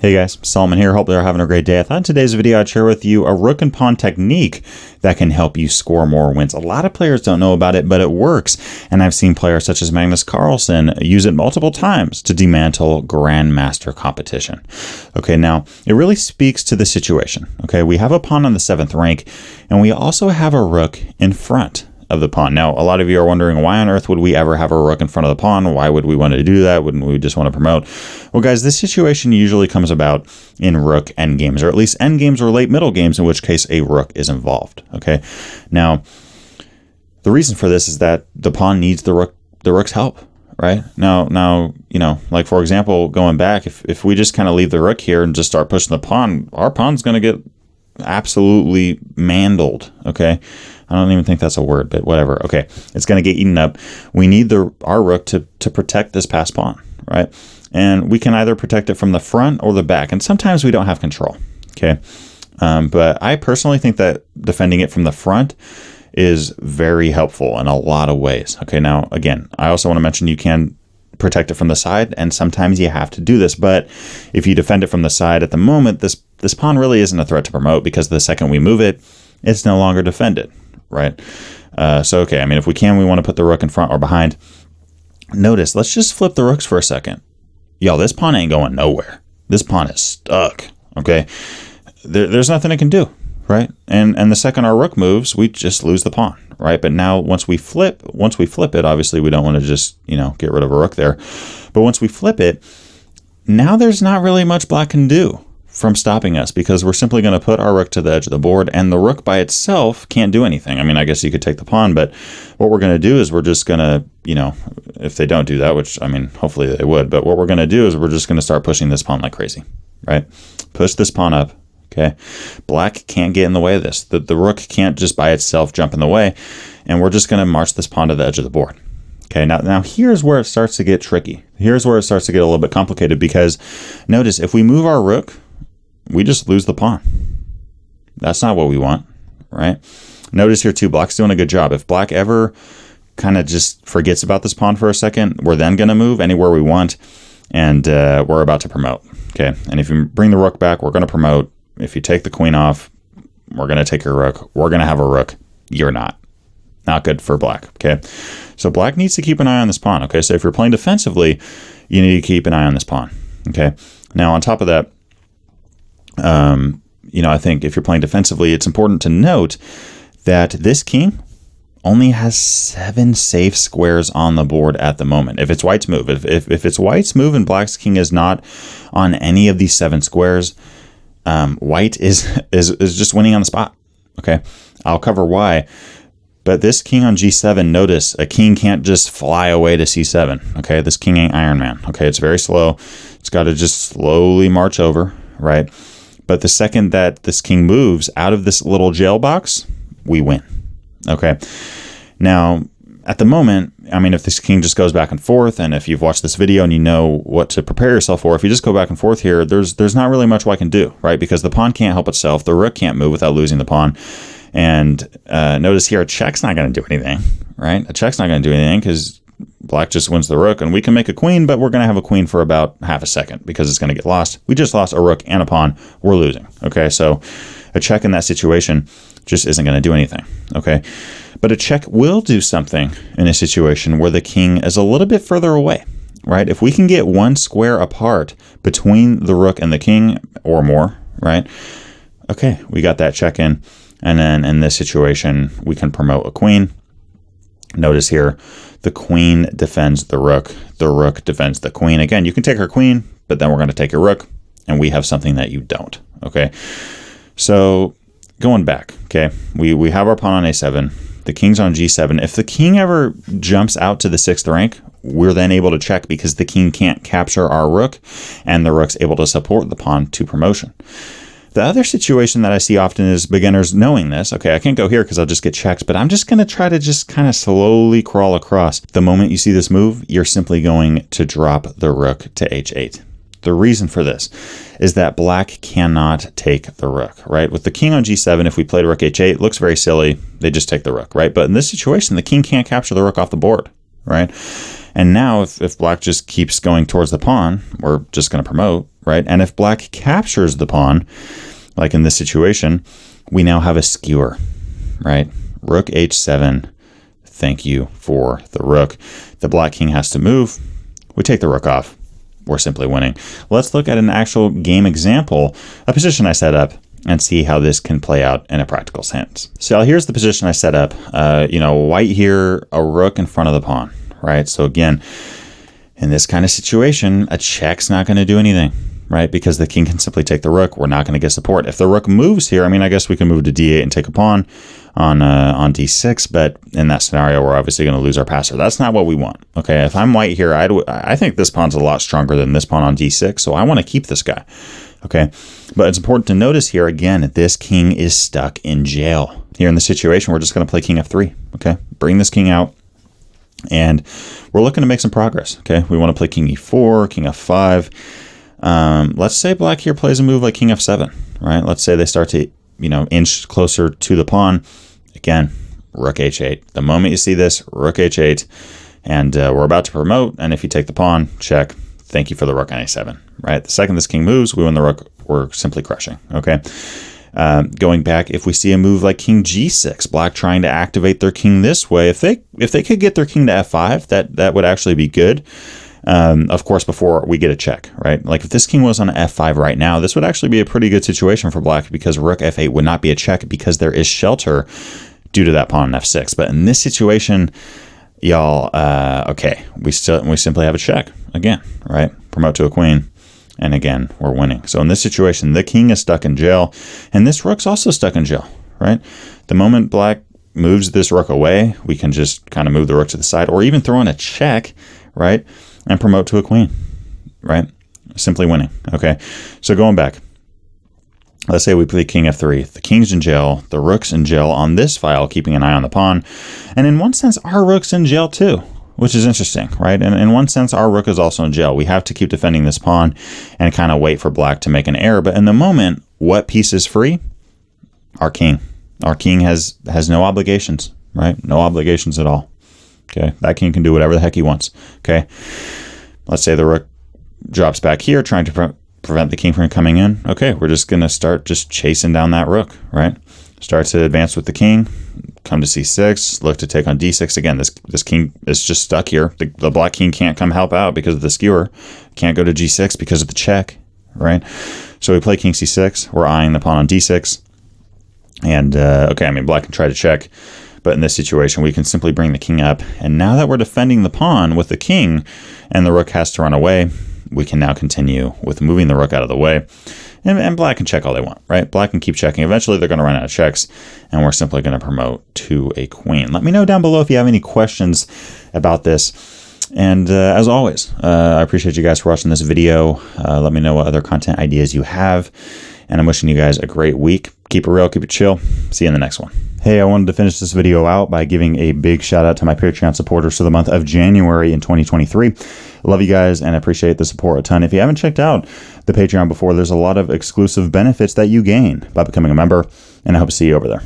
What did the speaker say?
Hey guys, Solomon here. Hope you're having a great day. I thought in today's video I'd share with you a rook and pawn technique that can help you score more wins. A lot of players don't know about it, but it works. And I've seen players such as Magnus Carlsen use it multiple times to dismantle grandmaster competition. Okay, now it really speaks to the situation. Okay, we have a pawn on the 7th rank, and we also have a rook in front of the pawn. Now, a lot of you are wondering, why on earth would we ever have a rook in front of the pawn? Why would we want to do that? Wouldn't we just want to promote? Well, guys, this situation usually comes about in rook endgames, or at least endgames or late middle games, in which case a rook is involved. Okay. Now, the reason for this is that the pawn needs the rook's help. Right now, you know, like for example, going back, if we just kind of leave the rook here and just start pushing the pawn, our pawn's going to get absolutely mandled. Okay. I don't even think that's a word, but whatever. Okay. It's going to get eaten up. We need our rook to protect this passed pawn, right? And we can either protect it from the front or the back. And sometimes we don't have control. Okay. But I personally think that defending it from the front is very helpful in a lot of ways. Okay. Now, again, I also want to mention you can protect it from the side, and sometimes you have to do this. But if you defend it from the side at the moment, this pawn really isn't a threat to promote, because the second we move it, it's no longer defended, right? So, okay, I mean, if we can, we want to put the rook in front or behind. Notice, let's just flip the rooks for a second. Yo, this pawn ain't going nowhere. This pawn is stuck, okay? There's nothing it can do, right? And the second our rook moves, we just lose the pawn, right? But now once we flip it, obviously we don't want to just, you know, get rid of a rook there. But once we flip it, now there's not really much black can do from stopping us, because we're simply going to put our rook to the edge of the board, and the rook by itself can't do anything. I mean, I guess you could take the pawn, but what we're going to do is we're just going to, you know, if they don't do that, which, I mean, hopefully they would, but what we're going to do is we're just going to start pushing this pawn like crazy, right? Push this pawn up. Okay, black can't get in the way of this. The rook can't just by itself jump in the way, and we're just going to march this pawn to the edge of the board. Okay, now here's where it starts to get tricky. Here's where it starts to get a little bit complicated, because notice, if we move our rook, we just lose the pawn. That's not what we want, right? Notice here too, black's doing a good job. If black ever kind of just forgets about this pawn for a second, we're then going to move anywhere we want, and we're about to promote. Okay, and if you bring the rook back, we're going to promote. If you take the queen off, we're going to take your rook. We're going to have a rook. You're not. Not good for black, okay? So black needs to keep an eye on this pawn, okay? So if you're playing defensively, you need to keep an eye on this pawn, okay? Now, on top of that, you know, I think if you're playing defensively, it's important to note that this king only has 7 safe squares on the board at the moment. If it's white's move, if it's white's move and black's king is not on any of these 7 squares, white is just winning on the spot. Okay, I'll cover why. But this king on g7, notice a king can't just fly away to c7. Okay, this king ain't Iron Man. Okay, it's very slow. It's got to just slowly march over, right? But the second that this king moves out of this little jail box, we win. Okay. Now, at the moment, I mean, if this king just goes back and forth, and if you've watched this video and you know what to prepare yourself for, if you just go back and forth here, there's not really much white can do, right? Because the pawn can't help itself. The rook can't move without losing the pawn. And notice here, a check's not going to do anything, right? A check's not going to do anything because black just wins the rook, and we can make a queen, but we're going to have a queen for about half a second because it's going to get lost. We just lost a rook and a pawn. We're losing. Okay, so a check in that situation just isn't going to do anything. Okay, but a check will do something in a situation where the king is a little bit further away, right? If we can get 1 square apart between the rook and the king or more, right? Okay, we got that check in. And then in this situation, we can promote a queen. Notice here, the queen defends the rook defends the queen. Again, you can take her queen, but then we're going to take your rook, and we have something that you don't, okay? So going back, okay, we have our pawn on a7, the king's on g7. If the king ever jumps out to the 6th rank, we're then able to check because the king can't capture our rook, and the rook's able to support the pawn to promotion. The other situation that I see often is beginners knowing this. Okay, I can't go here because I'll just get checked, but I'm just going to try to just kind of slowly crawl across. The moment you see this move, you're simply going to drop the rook to h8. The reason for this is that black cannot take the rook, right? With the king on g7, if we played rook h8, it looks very silly. They just take the rook, right? But in this situation, the king can't capture the rook off the board, right? And now if black just keeps going towards the pawn, we're just going to promote. right? And if black captures the pawn, like in this situation, we now have a skewer, right? Rook h7, thank you for the rook. The black king has to move. We take the rook off. We're simply winning. Let's look at an actual game example, a position I set up, and see how this can play out in a practical sense. So here's the position I set up. White here, a rook in front of the pawn, right? So again, in this kind of situation, a check's not going to do anything, right? Because the king can simply take the rook. We're not going to get support. If the rook moves here, I mean, I guess we can move to d8 and take a pawn on d6, but in that scenario, we're obviously going to lose our passer. That's not what we want. Okay, if I'm white here, I think this pawn's a lot stronger than this pawn on d6, so I want to keep this guy. Okay, but it's important to notice here, again, this king is stuck in jail. Here in the situation, we're just going to play king f3, okay? Bring this king out, and we're looking to make some progress, okay? We want to play king e4, king f5. Let's say black here plays a move like king f7, right? Let's say they start to, inch closer to the pawn. Again, rook h8. The moment you see this, rook h8, and we're about to promote, and if you take the pawn, check. Thank you for the rook on a7, right? The second this king moves, we win the rook. We're simply crushing, okay? Going back, if we see a move like king g6, black trying to activate their king this way, if they could get their king to f5, that would actually be good. Of course, before we get a check, right? Like if this king was on f5 right now, this would actually be a pretty good situation for black because rook f8 would not be a check because there is shelter due to that pawn on f6. But in this situation, y'all, okay, we simply have a check again, right? Promote to a queen. And again, we're winning. So in this situation, the king is stuck in jail, and this rook's also stuck in jail, right? The moment black moves this rook away, we can just kind of move the rook to the side, or even throw in a check, right? And promote to a queen, right? Simply winning, okay? So going back, let's say we play king f3. The king's in jail, the rook's in jail on this file, keeping an eye on the pawn. And in one sense, our rook's in jail too, which is interesting, right? And in one sense, our rook is also in jail. We have to keep defending this pawn and kind of wait for black to make an error. But in the moment, what piece is free? Our king. Our king has no obligations, right? No obligations at all. Okay, that king can do whatever the heck he wants. Okay, let's say the rook drops back here, trying to prevent the king from coming in. Okay, we're just going to start just chasing down that rook, right? Start to advance with the king, come to c6, look to take on d6. Again, this king is just stuck here. The black king can't come help out because of the skewer. Can't go to g6 because of the check, right? So we play king c6. We're eyeing the pawn on d6. And, okay, I mean, black can try to check. But in this situation, we can simply bring the king up. And now that we're defending the pawn with the king and the rook has to run away, we can now continue with moving the rook out of the way. And black can check all they want, right? Black can keep checking. Eventually, they're going to run out of checks, and we're simply going to promote to a queen. Let me know down below if you have any questions about this. And as always, I appreciate you guys for watching this video. Let me know what other content ideas you have. And I'm wishing you guys a great week. Keep it real, keep it chill. See you in the next one. Hey, I wanted to finish this video out by giving a big shout out to my Patreon supporters for the month of January in 2023. Love you guys and appreciate the support a ton. If you haven't checked out the Patreon before, there's a lot of exclusive benefits that you gain by becoming a member, and I hope to see you over there.